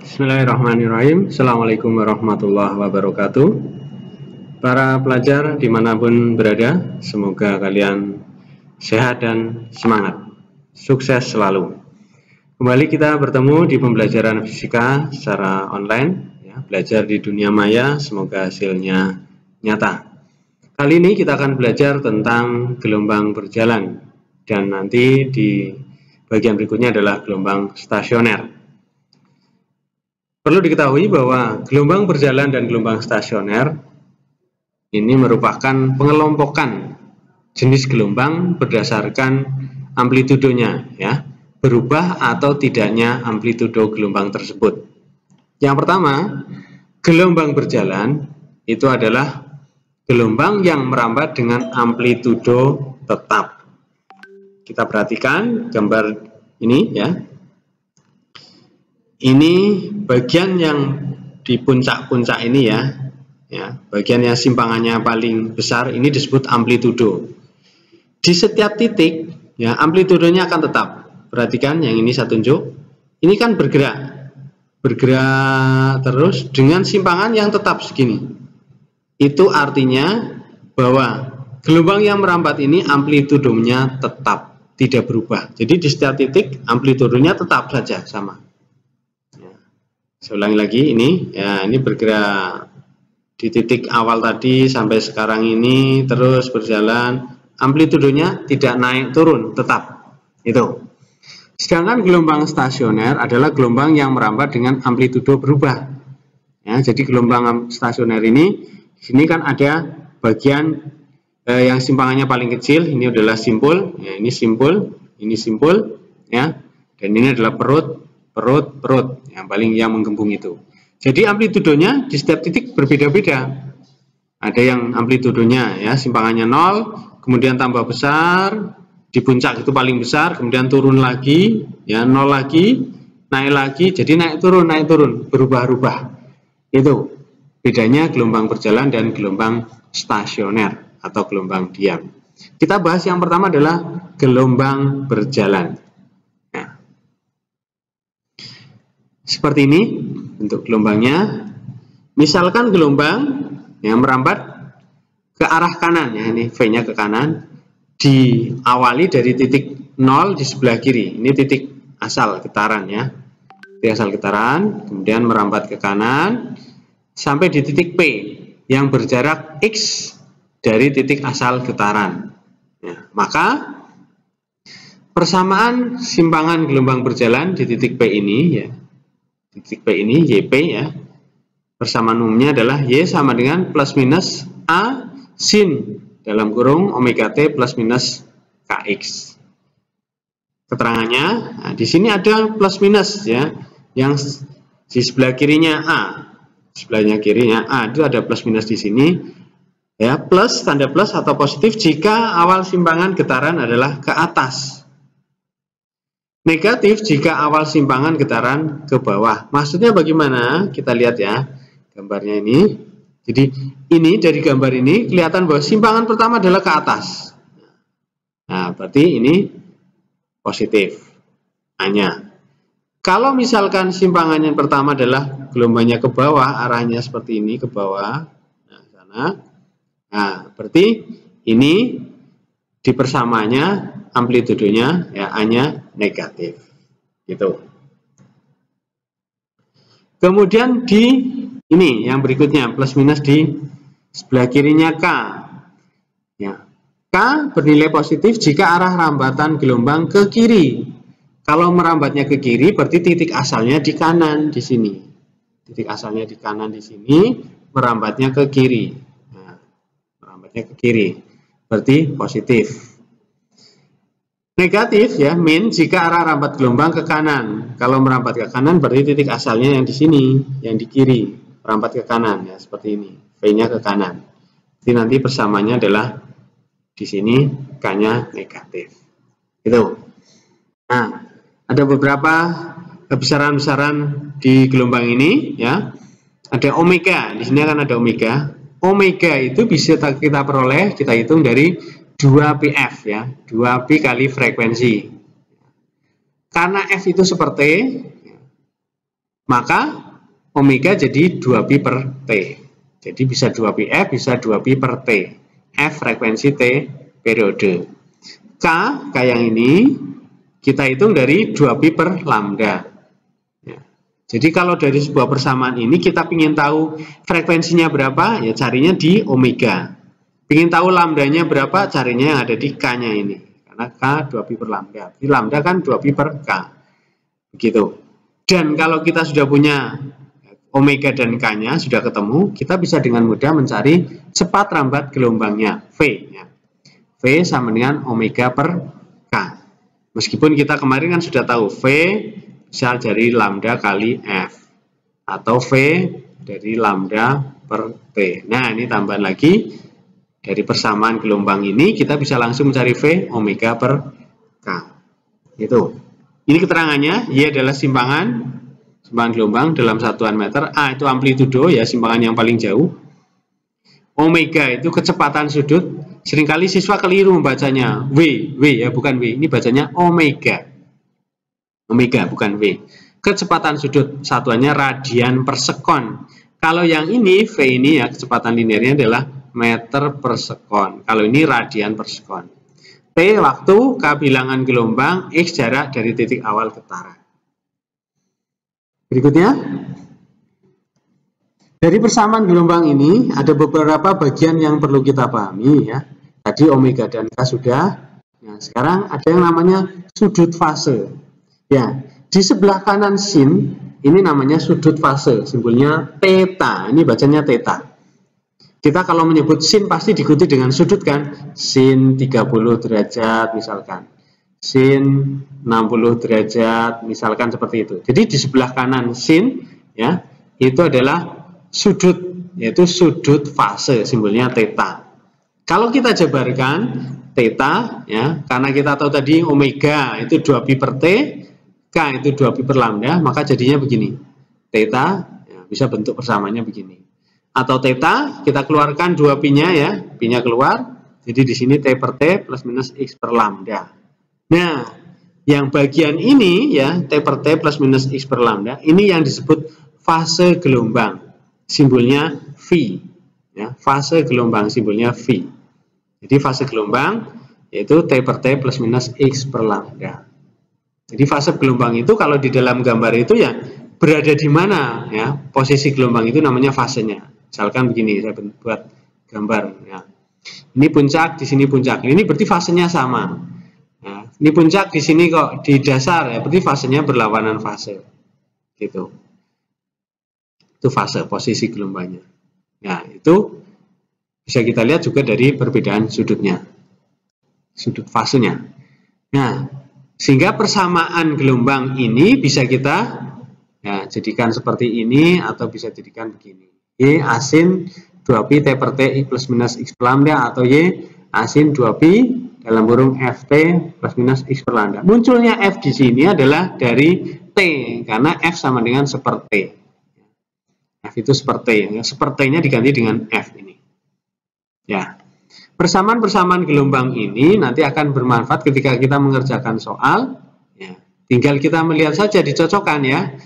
Bismillahirrahmanirrahim. Assalamualaikum warahmatullahi wabarakatuh. Para pelajar dimanapun berada, semoga kalian sehat dan semangat. Sukses selalu. Kembali kita bertemu di pembelajaran fisika secara online, ya, belajar di dunia maya, semoga hasilnya nyata. Kali ini kita akan belajar tentang gelombang berjalan, dan nanti di bagian berikutnya adalah gelombang stasioner. Perlu diketahui bahwa gelombang berjalan dan gelombang stasioner ini merupakan pengelompokan jenis gelombang berdasarkan amplitudonya, ya, berubah atau tidaknya amplitudo gelombang tersebut. Yang pertama, gelombang berjalan itu adalah gelombang yang merambat dengan amplitudo tetap. Kita perhatikan gambar ini, ya. Ini bagian yang di puncak-puncak ini, ya, bagian yang simpangannya paling besar ini disebut amplitudo. Di setiap titik, ya, amplitudonya akan tetap. Perhatikan yang ini saya tunjuk, ini kan bergerak terus dengan simpangan yang tetap segini. Itu artinya bahwa gelombang yang merambat ini amplitudonya tetap, tidak berubah. Jadi di setiap titik amplitudonya tetap saja sama. Saya ulangi lagi, ini ya, ini bergerak di titik awal tadi sampai sekarang ini terus berjalan, amplitudonya tidak naik turun, tetap itu. Sedangkan gelombang stasioner adalah gelombang yang merambat dengan amplitudo berubah, ya. Jadi gelombang stasioner ini, di sini kan ada bagian yang simpangannya paling kecil, ini adalah simpul, ya, ini simpul, ya, dan ini adalah perut yang menggembung itu. Jadi amplitudonya di setiap titik berbeda-beda. Ada yang amplitudonya, ya, simpangannya 0, kemudian tambah besar, di puncak itu paling besar, kemudian turun lagi, ya, 0 lagi, naik lagi, jadi naik turun, berubah-ubah. Itu bedanya gelombang berjalan dan gelombang stasioner atau gelombang diam. Kita bahas yang pertama adalah gelombang berjalan. Seperti ini bentuk gelombangnya. Misalkan gelombang yang merambat ke arah kanan, ya, ini V-nya ke kanan, diawali dari titik 0 di sebelah kiri. Ini titik asal getaran, ya. Titik asal getaran, kemudian merambat ke kanan sampai di titik P yang berjarak X dari titik asal getaran. Ya, maka persamaan simpangan gelombang berjalan di titik P ini, ya, titik P ini YP, ya, persamaan umumnya adalah Y sama dengan plus minus A sin dalam kurung omega T plus minus KX. Keterangannya, nah, di sini ada plus minus, ya, yang di sebelah kirinya A, sebelahnya kirinya A itu ada plus minus di sini, ya, plus tanda plus atau positif jika awal simpangan getaran adalah ke atas. Negatif jika awal simpangan getaran ke bawah. Maksudnya bagaimana? Kita lihat, ya, gambarnya ini. Jadi ini dari gambar ini kelihatan bahwa simpangan pertama adalah ke atas. Nah, berarti ini positif A-nya. Kalau misalkan simpangan yang pertama adalah gelombangnya ke bawah, arahnya seperti ini ke bawah. Nah, sana. Nah, berarti ini di persamaannya amplitudonya, ya, A-nya negatif, gitu. Kemudian di ini yang berikutnya plus minus di sebelah kirinya K, ya. K bernilai positif jika arah rambatan gelombang ke kiri. Kalau merambatnya ke kiri berarti titik asalnya di kanan di sini. Titik asalnya di kanan di sini, merambatnya ke kiri. Nah, merambatnya ke kiri berarti positif. Negatif, ya, min jika arah rambat gelombang ke kanan. Kalau merambat ke kanan berarti titik asalnya yang di sini, yang di kiri, merambat ke kanan, ya, seperti ini. V-nya ke kanan. Jadi nanti persamaannya adalah di sini K-nya negatif. Itu. Nah, ada beberapa besaran-besaran di gelombang ini, ya. Ada omega, di sini akan ada omega. Omega itu bisa kita peroleh, kita hitung dari 2PF, ya, 2Pi kali frekuensi. Karena F itu seperti maka omega jadi 2pi per T. Jadi bisa 2pi F, bisa 2pi per T. F frekuensi T periode. K yang ini kita hitung dari 2pi per lambda. Ya. Jadi kalau dari sebuah persamaan ini kita ingin tahu frekuensinya berapa, ya carinya di omega. Ingin tahu lambdanya berapa, carinya yang ada di K-nya ini. Karena K 2pi per lambda. Jadi lambda kan 2pi per K. Begitu. Dan kalau kita sudah punya omega dan K-nya sudah ketemu, kita bisa dengan mudah mencari cepat rambat gelombangnya, V. Ya. V sama dengan omega per K. Meskipun kita kemarin kan sudah tahu V bisa dari lambda kali F. Atau V dari lambda per T. Nah, ini tambahan lagi. Dari persamaan gelombang ini, kita bisa langsung mencari V omega per K. Itu. Ini keterangannya, Y adalah simpangan gelombang dalam satuan meter. A itu amplitudo, ya simpangan yang paling jauh. Omega itu kecepatan sudut. Seringkali siswa keliru membacanya W ya, bukan W. Ini bacanya omega. Omega, bukan W. Kecepatan sudut, satuannya radian per sekon. Kalau yang ini, V ini ya, kecepatan linearnya adalah meter per sekon. Kalau ini radian per sekon. T waktu, K bilangan gelombang, X jarak dari titik awal ke tara. Berikutnya, dari persamaan gelombang ini ada beberapa bagian yang perlu kita pahami ya. Tadi omega dan K sudah. Nah, sekarang ada yang namanya sudut fase. Ya, di sebelah kanan sin ini namanya sudut fase, simbolnya theta. Ini bacanya theta. Kita kalau menyebut sin pasti diikuti dengan sudut kan? Sin 30 derajat misalkan. Sin 60 derajat misalkan seperti itu. Jadi di sebelah kanan sin ya, itu adalah sudut, yaitu sudut fase, simbolnya theta. Kalau kita jabarkan theta ya, karena kita tahu tadi omega itu 2pi per T, K itu 2pi per lambda, maka jadinya begini. Theta ya, bisa bentuk persamaannya begini. Atau theta kita keluarkan 2pi-nya ya, pi-nya keluar. Jadi di sini T per T plus minus X per lambda. Nah, yang bagian ini ya, T per T plus minus X per lambda, ini yang disebut fase gelombang. Simbolnya V. Ya, fase gelombang simbolnya V. Jadi fase gelombang yaitu T per T plus minus X per lambda. Jadi fase gelombang itu kalau di dalam gambar itu ya berada di mana ya, posisi gelombang itu namanya fasenya. Misalkan begini, saya buat gambar ya. Ini puncak, di sini puncak. Ini berarti fasenya sama. Nah, ini puncak, di sini kok di dasar ya, berarti fasenya berlawanan fase. Gitu. Itu fase, posisi gelombangnya. Nah, itu bisa kita lihat juga dari perbedaan sudutnya. Sudut fasenya. Nah, sehingga persamaan gelombang ini bisa kita ya, jadikan seperti ini atau bisa jadikan begini. Y asin 2pi T per T plus minus X per lambda, atau Y asin 2pi dalam kurung Ft plus minus X per lambda. Munculnya F di sini adalah dari T, karena F sama dengan seperti. F itu seperti, sepertinya diganti dengan F ini. Ya, persamaan-persamaan gelombang ini nanti akan bermanfaat ketika kita mengerjakan soal. Ya, tinggal kita melihat saja, dicocokkan ya.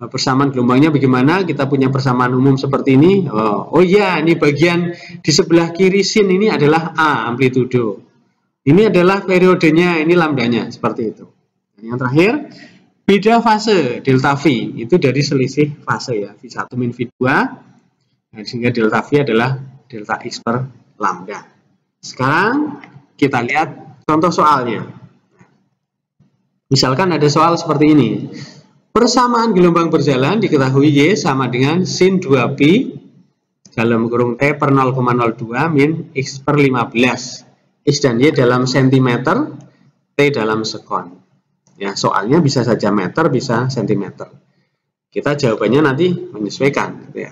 Persamaan gelombangnya bagaimana, kita punya persamaan umum seperti ini. Oh iya, ini bagian di sebelah kiri sin ini adalah A, amplitudo. Ini adalah periodenya, ini lambdanya, seperti itu. Dan yang terakhir, beda fase, delta V, itu dari selisih fase ya, V1 min V2, nah, sehingga delta V adalah delta X per lambda. Sekarang kita lihat contoh soalnya. Misalkan ada soal seperti ini. Persamaan gelombang berjalan diketahui Y sama dengan sin 2pi dalam kurung T per 0,02 min X per 15. X dan Y dalam sentimeter, T dalam sekon. Ya, soalnya bisa saja meter, bisa sentimeter. Kita jawabannya nanti menyesuaikan. Gitu ya.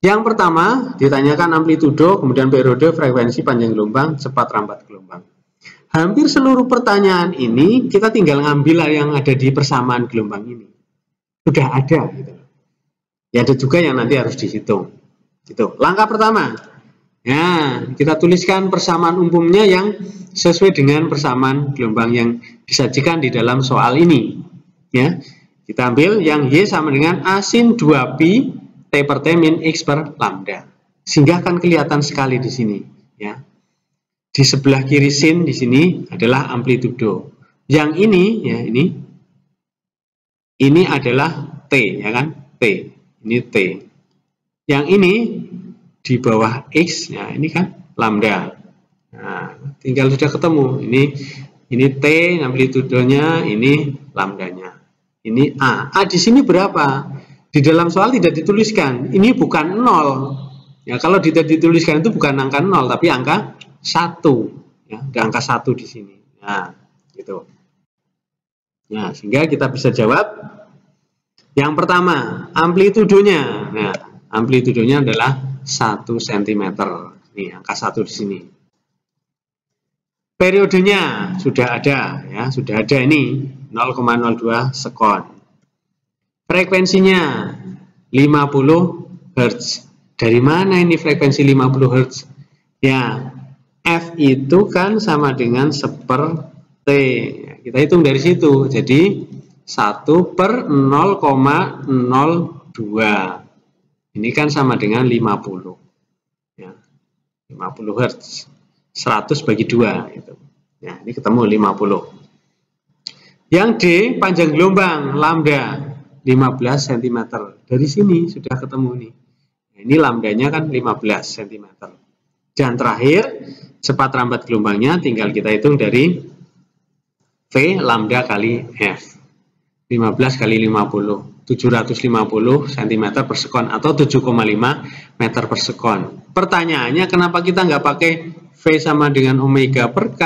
Yang pertama, ditanyakan amplitudo, kemudian periode, frekuensi, panjang gelombang, cepat rambat gelombang. Hampir seluruh pertanyaan ini kita tinggal ngambil yang ada di persamaan gelombang ini. Sudah ada gitu. Ya, ada juga yang nanti harus dihitung. Gitu. Langkah pertama. Ya, kita tuliskan persamaan umumnya yang sesuai dengan persamaan gelombang yang disajikan di dalam soal ini. Ya. Kita ambil yang Y sama dengan A sin 2pi T per T min X per lambda. Sehingga akan kelihatan sekali di sini. Ya. Di sebelah kiri sin di sini adalah amplitudo. Yang ini, ya ini adalah T, ya kan? T. Ini T. Yang ini di bawah X, ya ini kan lambda. Nah, tinggal sudah ketemu. Ini T amplitudonya, ini lambdanya. Ini A. A di sini berapa? Di dalam soal tidak dituliskan. Ini bukan 0. Ya, kalau tidak dituliskan itu bukan angka 0, tapi angka 1. Ya, ada angka 1 di sini. Nah, gitu. Nah, sehingga kita bisa jawab yang pertama, amplitudonya. Nah, amplitudonya adalah 1 cm. Nih, angka 1 di sini. Periodenya sudah ada, ya, sudah ada ini 0,02 sekon. Frekuensinya 50 Hz. Dari mana ini frekuensi 50 Hz? Ya, F itu kan sama dengan 1/T. Kita hitung dari situ. Jadi 1 per 0,02. Ini kan sama dengan 50. Ya, 50 Hz. 100 bagi 2. Gitu. Ya, ini ketemu 50. Yang D, panjang gelombang, lambda, 15 cm. Dari sini sudah ketemu nih. Nah, ini lambdanya kan 15 cm. Dan terakhir, cepat rambat gelombangnya tinggal kita hitung dari V lambda kali F. 15 kali 50, 750 cm per sekon atau 7,5 meter per sekon. Pertanyaannya, kenapa kita nggak pakai V sama dengan omega per K?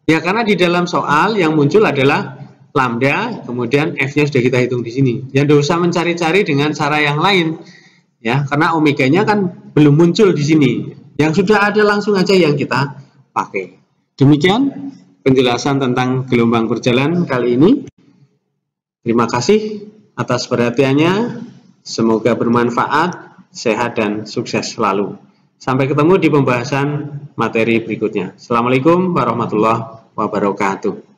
Ya karena di dalam soal yang muncul adalah lambda, kemudian F-nya sudah kita hitung di sini. Ya tidak usah mencari-cari dengan cara yang lain. Ya, karena omeganya kan belum muncul di sini. Yang sudah ada langsung aja yang kita pakai. Demikian penjelasan tentang gelombang berjalan kali ini. Terima kasih atas perhatiannya. Semoga bermanfaat, sehat dan sukses selalu. Sampai ketemu di pembahasan materi berikutnya. Assalamualaikum warahmatullahi wabarakatuh.